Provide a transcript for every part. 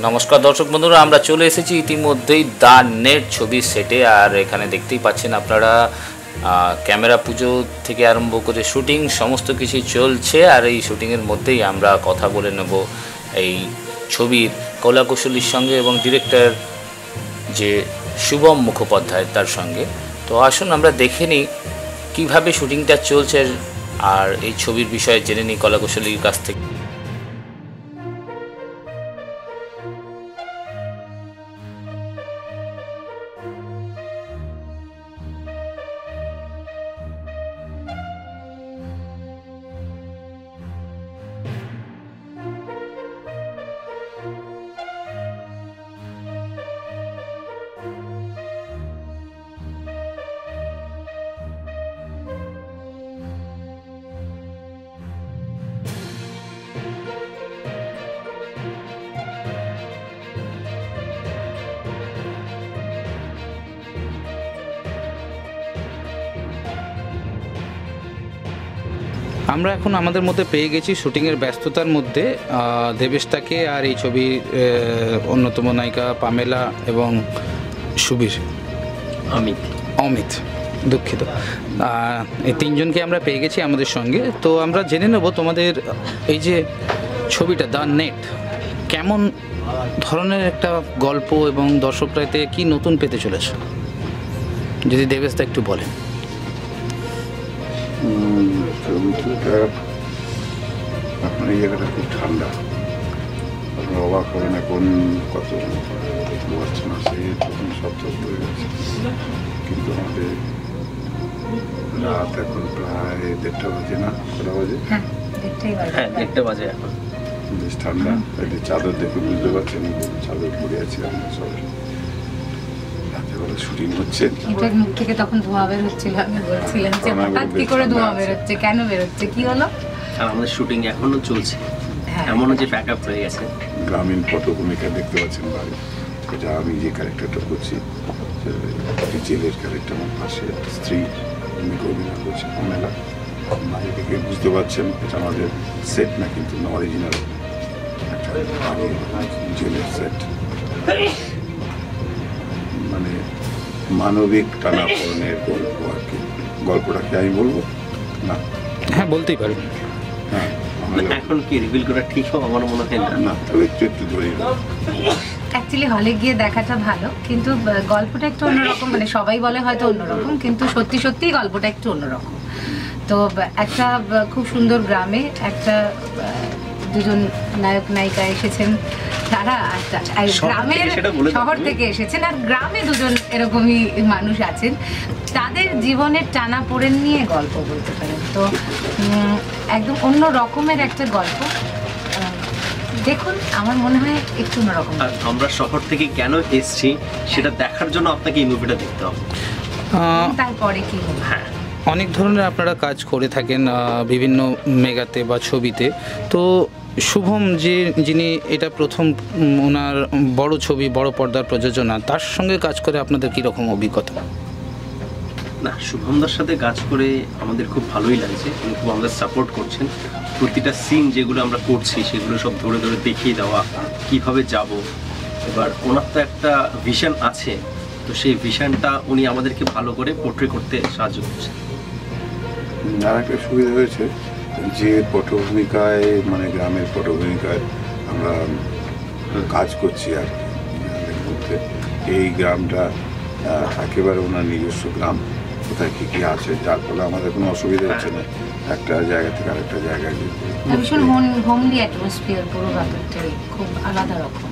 নমস্কার দর্শক বন্ধুরা, আমরা চলে এসেছি ইতিমধ্যেই দ্য নেট ছবির সেটে। আর এখানে দেখতেই পাচ্ছেন আপনারা ক্যামেরা পুজো থেকে আরম্ভ করে শুটিং সমস্ত কিছুই চলছে। আর এই শুটিংয়ের মধ্যেই আমরা কথা বলে নেব এই ছবির কলাকুশলীর সঙ্গে এবং ডিরেক্টর যে শুভম মুখোপাধ্যায় তার সঙ্গে। তো আসুন আমরা দেখে নিই কীভাবে শুটিংটা চলছে আর এই ছবির বিষয়ে জেনে নিই কলাকুশলীর কাছ থেকে। আমরা এখন আমাদের মধ্যে পেয়ে গেছি শুটিংয়ের ব্যস্ততার মধ্যে দেবেশটাকে, আর এই ছবির অন্যতম নায়িকা পামেলা এবং সুবীর অমিত দুঃখিত, এই তিনজনকে আমরা পেয়ে গেছি আমাদের সঙ্গে। তো আমরা জেনে নেব তোমাদের এই যে ছবিটা দ্য নেট কেমন ধরনের একটা গল্প এবং দর্শকরা এতে কী নতুন পেতে চলেছে, যদি দেবেশটা একটু বলেন। এখন এই জায়গাটা খুব ঠান্ডা, অবাক হবেন এখন কত বসছে না, সেই তখন সব হয়ে গেছে। কিন্তু আমাদের রাত এখন প্রায় 1:30 বাজে, না কটা বাজে? হ্যাঁ 1:30 বাজে এখন। বেশ ঠান্ডা, চাদর দেখে বুঝতে পারছেন চাদর পরে আছি আমরা সবাই। রাতেবেলা শুটিং হচ্ছে, মুখ থেকে তখন ধোঁয়া বের হচ্ছিল, আমি বলছিলাম যে হঠাৎ কি করে ধোঁয়া বের হচ্ছে, কেন বের হচ্ছে, কি হলো? আর আমাদের শুটিং এখনো চলছে, এমনও যে প্যাক আপ হয়ে গেছে। গ্রামীণ পটভূমিকা দেখতে পাচ্ছেন বাড়ি, এটা আমি যে ক্যারেক্টারটা করছি জেলের ক্যারেক্টার, আমার পাশে একটা স্ত্রী অভিনয় করছে পামেলা। বাইরে থেকে বুঝতে পারছেন এটা আমাদের সেট না, কিন্তু অরিজিনাল একটা জেলের সেট। মানে মানবিক টানাপোড়েনের গল্প আর কি। গল্পটাকে আমি বলবো না? হ্যাঁ বলতেই পারি। হ্যাঁ, এখন কি রিভিল করা ঠিক হবে আমার মনে হয় না, তবে একটু ধরে অ্যাকচুয়ালি হলে গিয়ে দেখাটা ভালো, কিন্তু গল্পটা একটু অন্যরকম। মানে সবাই বলে হয়তো অন্যরকম, কিন্তু সত্যি সত্যিই গল্পটা একটু অন্যরকম। তো একটা খুব সুন্দর গ্রামে একটা দুজন নায়ক নায়িকা এসেছেন, তারা গ্রামের শহর থেকে এসেছেন, আর গ্রামে দুজন এরকমই মানুষ আছেন, তাদের জীবনের টানাপোড়েন নিয়ে গল্প বলতে পারেন। তো একদম অন্য রকমের একটা গল্প, দেখুন আমার মনে হয় একটু অন্যরকম। আমরা শহর থেকে কেন এসেছি সেটা দেখার জন্য আপনাকে এই মুভিটা দেখতে হবে, তারপরে কি হবে। হ্যাঁ, অনেক ধরনের আপনারা কাজ করে থাকেন বিভিন্ন মেগাতে বা ছবিতে। তো শুভম যিনি এটা প্রথম ওনার বড় ছবি, বড় পর্দার প্রযোজনা, তার সঙ্গে কাজ করে আপনাদের কীরকম অভিজ্ঞতা? না, শুভমদার সাথে কাজ করে আমাদের খুব ভালোই লাগছে, উনি খুব আমাদের সাপোর্ট করছেন। প্রতিটা সিন যেগুলো আমরা করছি সেগুলো সব ধরে ধরে দেখিয়ে দেওয়া কীভাবে যাব। এবার ওনার তো একটা ভিশন আছে, তো সেই ভিশনটা উনি আমাদেরকে ভালো করে পোর্ট্রে করতে সাহায্য করছেন। আর একটা সুবিধা হয়েছে যে পটভূমিকায়, মানে গ্রামের পটভূমিকায় আমরা কাজ করছি আর মধ্যে এই গ্রামটা একেবারে ওনার নিজস্ব গ্রাম, কোথায় কী কী আছে, যার ফলে আমাদের কোনো অসুবিধা হচ্ছে না একটা জায়গা থেকে আরেকটা জায়গায় যেতে। ভীষণ হোমলি অ্যাটমসফিয়ার, পুরো ব্যাপারটাই খুব আলাদা রকম।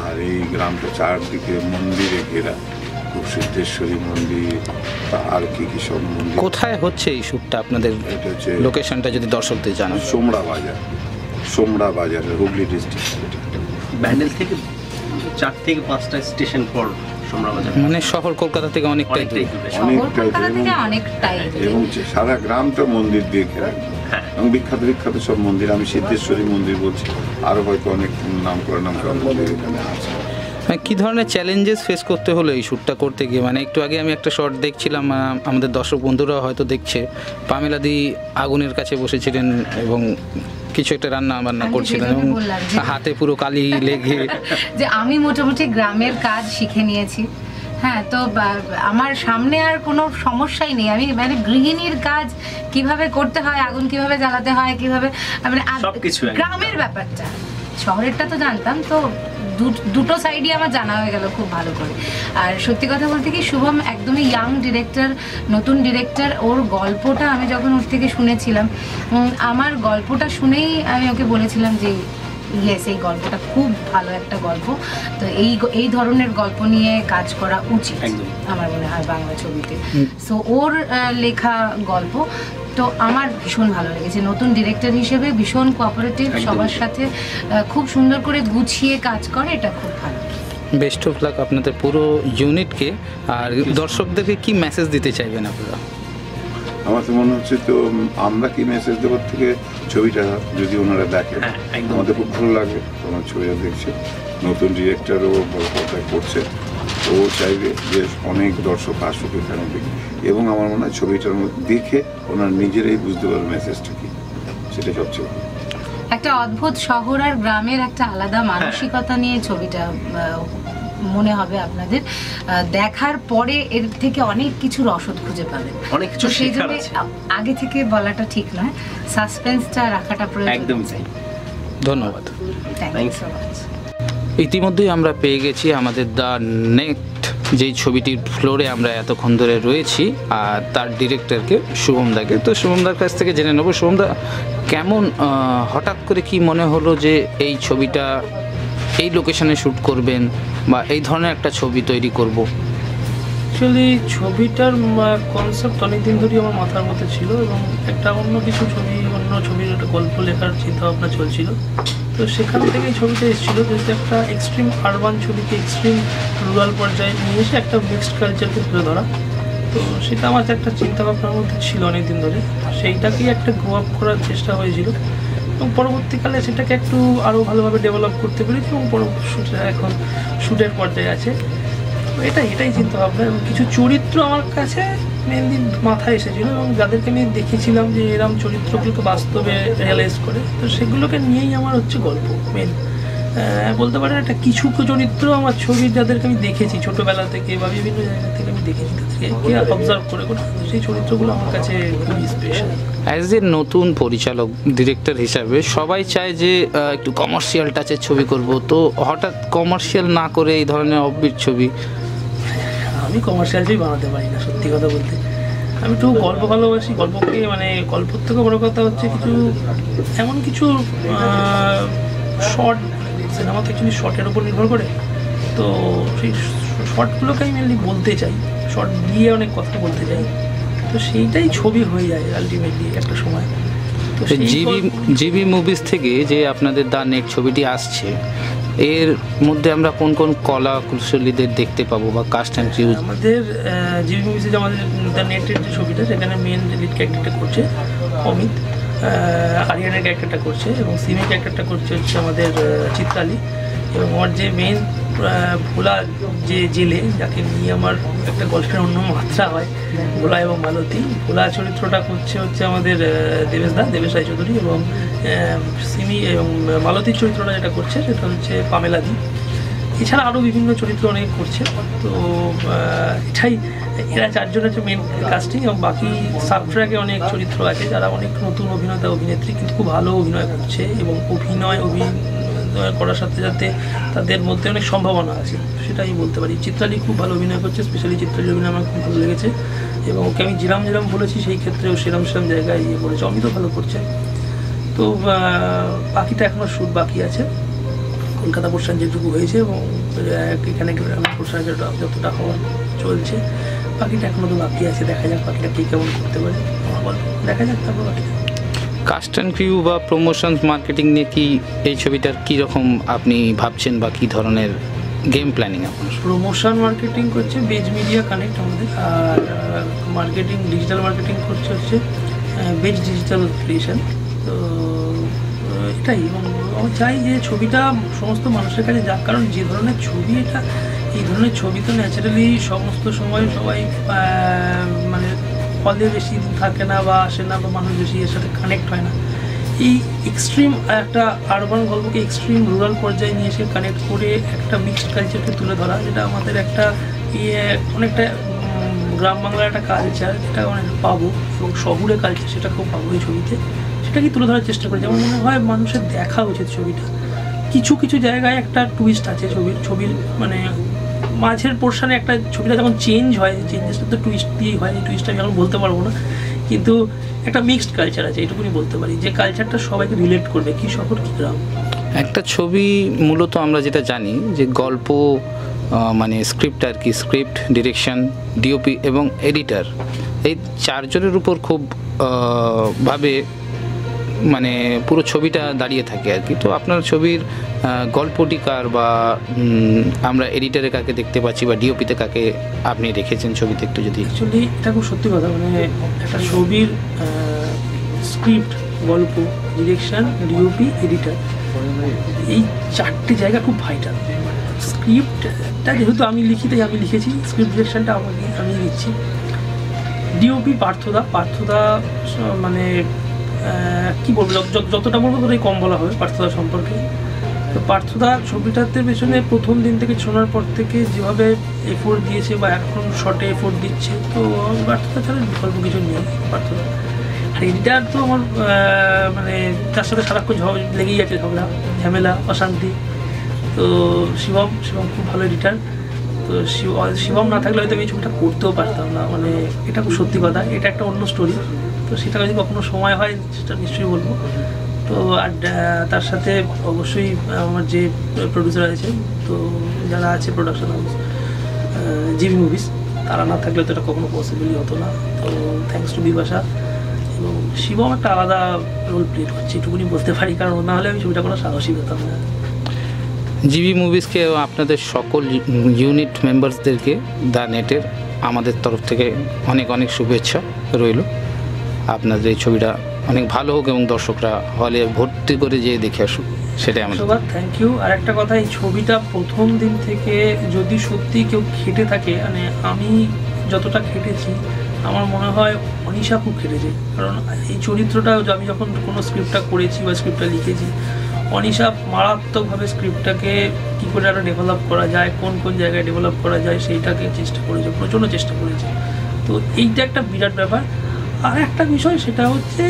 আর এই গ্রামটা চারদিকে মন্দিরে ঘেরা, খুব সিদ্ধেশ্বরী মন্দির, আর কি কি সব মন্দির। কোথায় হচ্ছে এই শ্যুটটা আপনাদের? এটা হচ্ছে লোকেশনটা যদি দর্শকদের জানান। সোমড়া বাজার, হুগলি ডিস্ট্রিক্ট। ব্যান্ডেল থেকে 4 থেকে 5টা স্টেশন পর সোমড়া বাজার, মানে শহর কলকাতা থেকে অনেকটাই দূরে। এবং সারা গ্রামটা মন্দির দিয়ে ঘেরা, এবং বিখ্যাত বিখ্যাত সব মন্দির। আমি সিদ্ধেশ্বরী মন্দির বলছি, আরও হয়তো অনেক নাম করা মন্দির এখানে আছে। কী ধরনের চ্যালেঞ্জেস ফেস করতে হলো এই শ্যুটটা করতে গিয়ে? মানে একটু আগে আমি একটা শর্ট দেখছিলাম, আমাদের দর্শক বন্ধুরা হয়তো দেখছে, পামেলাদি আগুনের কাছে বসেছিলেন এবং কিছু একটা রান্না বান্না আমি করছিলেন সেটাই এবং বললাম যে- হাতে পুরো কালি লেগে যে আমি মোটামুটি গ্রামের কাজ শিখে নিয়েছি। হ্যাঁ, তো আমার সামনে আর কোনো সমস্যাই নেই। আমি মানে গৃহিণীর কাজ কিভাবে করতে হয়, আগুন কিভাবে জ্বালাতে হয়, কিভাবে মানে সবকিছু একদম। গ্রামের ব্যাপারটা, শহরেরটা তো জানতাম, তো দুটো সাইডই আমার জানা হয়ে গেল খুব ভালো করে। আর সত্যি কথা বলতে কি, শুভম একদমই ইয়াং ডিরেক্টর, নতুন ডিরেক্টর। ওর গল্পটা আমি যখন ওর থেকে শুনেছিলাম, আমার গল্পটা শুনেই আমি ওকে বলেছিলাম যে ইয়েস, এই গল্পটা খুব ভালো একটা গল্প, তো এই ধরনের গল্প নিয়ে কাজ করা উচিত আমার মনে হয় বাংলা ছবিতে। সো ওর লেখা গল্প তো আমার ভীষণ ভালো লেগেছে। নতুন ডিরেক্টর হিসেবে ভীষণ কোঅপারেটিভ, সবার সাথে খুব সুন্দর করে গুছিয়ে কাজ করে, এটা খুব ভালো। বেস্ট অফ লাক আপনাদের পুরো ইউনিটকে। আর দর্শকদেরকে কি মেসেজ দিতে চাইবেন আপনারা? আমার তো মনে হচ্ছে, তো আমরা কি মেসেজ দেওয়ার থেকে ছবিটা যদি ওনারা দেখেন আমাদের খুব ভালো লাগে। ওনার ছবিটা দেখছে, নতুন ডিরেক্টরও বড় পর্দায় করছে, ও চাইবে যে অনেক দর্শক আসুক এখানে দেখে, এবং আমার মনে হয় ছবিটার মধ্যে দেখে ওনার নিজেরাই বুঝতে পারবে মেসেজটা কি, সেটা সবচেয়ে ভালো। একটা অদ্ভুত শহর আর গ্রামের একটা আলাদা মানসিকতা নিয়ে ছবিটা মনে হবে আপনাদের। দেখার পরে এর থেকে অনেক কিছু রসদ খুঁজে পাবেন, অনেক কিছু সেই শেখার জন্য আছে। আগে থেকে বলাটা ঠিক নয়, সাসপেন্সটা রাখাটা প্রয়োজন। একদমই তাই। ধন্যবাদ। Thank you so much. ইতিমধ্যেই আমরা পেয়ে গেছি আমাদের দ্য নেক্সট যেই ছবিটির ফ্লোরে আমরা এতক্ষণ ধরে রয়েছি, আর তার ডিরেক্টরকে শুভমদাকে। তো শুভমদার কাছ থেকে জেনে নেব, শুভমদা কেমন হঠাৎ করে কি মনে হলো যে এই ছবিটা এই লোকেশনে শ্যুট করবেন বা এই ধরনের একটা ছবি তৈরি করব? অ্যাকচুয়ালি ছবিটার কনসেপ্ট অনেকদিন ধরেই আমার মাথার মধ্যে ছিল, এবং একটা অন্য ছবির একটা গল্প লেখার চিন্তাভাবনা চলছিল। তো সেখান থেকেই ছবিটা এসেছিলো, যেহেতু একটা এক্সট্রিম আরবান ছবিকে এক্সট্রিম রুরাল পর্যায়ে নিয়ে এসে একটা মিক্সড কালচারকে তুলে ধরা। তো সেটা আমার একটা চিন্তাভাবনার মধ্যে ছিল অনেকদিন ধরে, সেইটাকেই একটা গ্রো আপ করার চেষ্টা হয়েছিল, এবং পরবর্তীকালে সেটাকে একটু আরও ভালোভাবে ডেভেলপ করতে পেরেছি, এবং পরবর্তী এখন শ্যুটের পর্যায়ে আছে। এটাই চিন্তা ভাবনা, এবং কিছু চরিত্র আমার কাছে মেনলি মাথায় এসেছিলো, এবং যাদেরকে আমি দেখেছিলাম যে এরকম চরিত্রগুলোকে বাস্তবে রিয়েলাইজ করে, তো সেগুলোকে নিয়েই আমার হচ্ছে গল্প মেন। বলতে পারেন একটা কিছু চরিত্র আমার ছবির যাদেরকে আমি দেখেছি ছোটোবেলা থেকে বা বিভিন্ন জায়গা থেকে আমি দেখেছি, তাদেরকে অবজার্ভ করে সেই চরিত্রগুলো আমার কাছে খুবই স্পেশাল। অ্যাজ এ নতুন পরিচালক ডিরেক্টর হিসাবে সবাই চায় যে একটু কমার্শিয়াল টাচের ছবি করব, তো হঠাৎ কমার্শিয়াল না করে এই ধরনের অফবিট ছবি? আমি কমার্শিয়াল ছবি বানাতে পারি না, সত্যি কথা বলতে। আমি একটু গল্প ভালোবাসি, গল্পকে মানে গল্পর থেকে বড় কথা হচ্ছে কিছু এমন কিছু শর্ট, সিনেমা তো অ্যাকচুয়ালি শর্টের উপর নির্ভর করে, তো সেই শর্টগুলোকে আমি মেনলি বলতে চাই, শর্ট দিয়ে অনেক কথা বলতে চাই, তো সেইটাই ছবি হয়ে যায় আলটিমেটলি একটা সময়। তো জিবি মুভিজ থেকে যে আপনাদের দ্য নেট ছবিটি আসছে, এর মধ্যে আমরা কোন কোন কলা কুশলীদের দেখতে পাবো বা কাস্ট অ্যান্ড ক্রিউ? আমাদের জিবি মুভিজে যে আমাদের দ্য নেটের যে ছবিটা, সেখানে মেন লিড ক্যারেক্টারটা করছে অমিত, আরিয়ানের ক্যারেক্টারটা করছে, এবং সিমি ক্যারেক্টারটা করছে হচ্ছে আমাদের চিত্রালী, এবং আমার যে মেন ভোলা যে জেলে, যাকে নিয়ে আমার একটা গল্পের অন্য মাত্রা হয়, ভোলা এবং মালতী। ভোলা চরিত্রটা করছে হচ্ছে আমাদের দেবেশ রায়চৌধুরী, এবং সিমি এবং মালতীর চরিত্রটা যেটা করছে সেটা হচ্ছে পামেলা দি। এছাড়া আরও বিভিন্ন চরিত্র অনেক করছে। তো এরা চারজন হচ্ছে মেন কাস্টিং, এবং বাকি সাব ট্র্যাকে অনেক চরিত্র আছে যারা অনেক নতুন অভিনেতা অভিনেত্রী, কিন্তু খুব ভালো অভিনয় করছে, এবং অভিনয় করার সাথে সাথে তাদের মধ্যে অনেক সম্ভাবনা আছে, সেটাই বলতে পারি। চিত্রালী খুব ভালো অভিনয় করছে, স্পেশালি চিত্রালীর অভিনয় আমার খুব ভালো লেগেছে, এবং ওকে আমি যেরাম বলেছি সেই ক্ষেত্রেও সেরাম জায়গায় করেছে। অমিতও ভালো করছে। তো বাকিটা এখনও শ্যুট বাকি আছে, কলকাতা পোর্শন যেটুকু হয়েছে, এবং এখানে পোর্শন যতটা হওয়ার চলছে, বাকিটা এখনও তো বাকি আছে। দেখা যাক বাকিটা কে কেমন করতে পারে, দেখা যাক তারপর বাকিটা। কাস্ট অ্যান্ড ক্রিউ বা প্রমোশন মার্কেটিং নিয়ে কি এই ছবিটার কীরকম আপনি ভাবছেন, বা কী ধরনের গেম প্ল্যানিং আপনার? প্রমোশন মার্কেটিং করছে বেজ মিডিয়া কানেক্ট আমাদের, আর মার্কেটিং ডিজিটাল মার্কেটিং করছে হচ্ছে বেজ ডিজিটাল ক্রিয়েশন। তো এটাই, এবং আমি চাই যে ছবিটা সমস্ত মানুষের কাছে যাক, কারণ যে ধরনের ছবি এটা, এই ধরনের ছবি তো ন্যাচারালি সমস্ত সময় সবাই মানে হলে বেশি দিন থাকে না বা আসে না, বা মানুষ বেশি এর সাথে কানেক্ট হয় না। এই এক্সট্রিম একটা আরবান গল্পকে এক্সট্রিম রুরাল পর্যায়ে নিয়ে এসে কানেক্ট করে একটা মিক্সড কালচারকে তুলে ধরা, যেটা আমাদের একটা অনেকটা গ্রাম বাংলার একটা কালচার যেটা অনেকটা পাবো, এবং শহুরে কালচার সেটা খুব পাবো এই ছবিতে, সেটাকে তুলে ধরার চেষ্টা করি। যেমন মনে হয় মানুষের দেখা উচিত ছবিটা। কিছু কিছু জায়গায় একটা টুইস্ট আছে ছবির মানে মাঝের পোর্শনে একটা ছবিটা যখন চেঞ্জ হয়, চেঞ্জেসটা তো টুইস্ট দিয়েই হয়, এই টুইস্টটা আমি এখন বলতে পারবো না, কিন্তু একটা মিক্সড কালচার আছে, এইটুকুনি বলতে পারি, যে কালচারটা সবাইকে রিলেট করবে, কি শহর কি গ্রাম। একটা ছবি মূলত আমরা যেটা জানি যে গল্প মানে স্ক্রিপ্ট আর কি, স্ক্রিপ্ট, ডিরেকশন, ডিওপি এবং এডিটার, এই চারজনের উপর খুব ভাবে মানে পুরো ছবিটা দাঁড়িয়ে থাকে আর কি। তো আপনার ছবির গল্পটি কার, বা আমরা এডিটারে কাকে দেখতে পাচ্ছি, বা ডিওপিতে কাকে আপনি রেখেছেন ছবিতে, একটু যদি। অ্যাকচুয়ালি এটা খুব সত্যি কথা, মানে একটা ছবির স্ক্রিপ্ট, গল্প, ডিরেকশন, ডিওপি, এডিটার, এই চারটে জায়গা খুব ভাইটাল। স্ক্রিপ্টটা যেহেতু আমি লিখেছি, স্ক্রিপ্ট ডিরেকশনটা আমি দিচ্ছি। ডিওপি পার্থদা মানে কি বলবো, যতটা বলবো ততটাই কম বলা হবে পার্থদা সম্পর্কে। তো পার্থদা ছবিটাতে পেছনে প্রথম দিন থেকে শোনার পর থেকে যেভাবে এফোর্ট দিয়েছে বা এখন শর্টে এফোর্ট দিচ্ছে, তো পার্থদা ছাড়া বিকল্প কিছু নেই পার্থদা। আর এডিটার তো আমার মানে তার সাথে সারাক্ষণ লেগেই আছে, ঝামেলা, অশান্তি। তো শিবম খুব ভালো এডিটার। তো শিবম না থাকলে হয়তো আমি ছবিটা করতেও পারতাম না, মানে এটা খুব সত্যি কথা, এটা একটা অন্য স্টোরি। তো সেটা যদি কখনো সময় হয় সেটা নিশ্চয়ই বলবো। তো আর তার সাথে অবশ্যই আমার যে প্রডিউসার আছে, তো যারা আছে প্রোডাকশন হাউস জিবি মুভিস, তারা না থাকলে তো এটা কখনো পসিবলই হতো না। তো থ্যাঙ্কস টু বিপাশা এবং শিবম একটা আলাদা রোল প্লে করছে, এটুকুনি বলতে পারি, কারণ না হলে আমি ছবিটা কোনো সাহসই পেতাম না। জিবি মুভিসকে আপনাদের সকল ইউনিট মেম্বার্সদেরকে দ্য নেটের আমাদের তরফ থেকে অনেক অনেক শুভেচ্ছা রইল। আপনাদের এই ছবিটা অনেক ভালো হোক এবং দর্শকরা হলে ভর্তি করে যেয়ে দেখে আসুক, সেটাই আমাদের। Thank you. আর একটা কথা, এই ছবিটা প্রথম দিন থেকে যদি সত্যি কেউ খেটে থাকে, মানে আমি যতটা খেটেছি, আমার মনে হয় অনিশা খুব খেটেছে। কারণ এই চরিত্রটা আমি যখন কোনো স্ক্রিপ্টটা করেছি বা স্ক্রিপ্টটা লিখেছি, অনিশা মারাত্মকভাবে স্ক্রিপ্টটাকে কী করে আরও ডেভেলপ করা যায়, কোন কোন জায়গায় ডেভেলপ করা যায়, সেইটাকে চেষ্টা করেছে, প্রচণ্ড চেষ্টা করেছে। তো এইটা একটা বিরাট ব্যাপার। আর একটা বিষয় সেটা হচ্ছে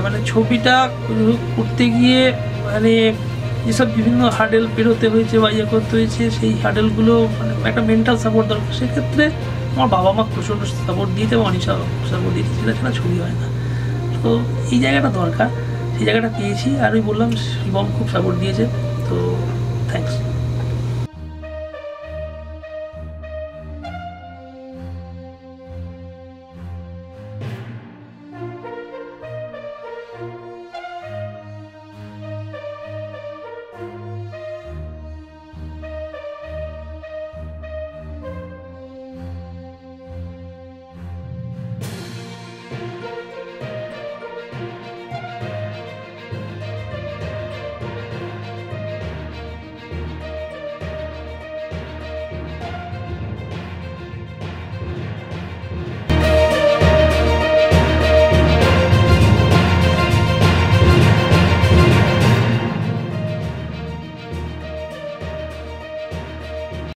মানে ছবিটা করতে গিয়ে মানে যেসব বিভিন্ন হার্ডেল পেরোতে হয়েছে বা ইয়ে করতে হয়েছে, সেই হার্ডেলগুলো মানে একটা মেন্টাল সাপোর্ট দরকার। সেক্ষেত্রে আমার বাবা মা প্রচণ্ড সাপোর্ট দিয়েছে, অনিশা সাপোর্ট দিয়েছে, সেটা ছাড়া ছবি হয় না। তো এই জায়গাটা দরকার, সেই জায়গাটা পেয়েছি। আর ওই বললাম শিবম খুব সাপোর্ট দিয়েছে, তো থ্যাংকস।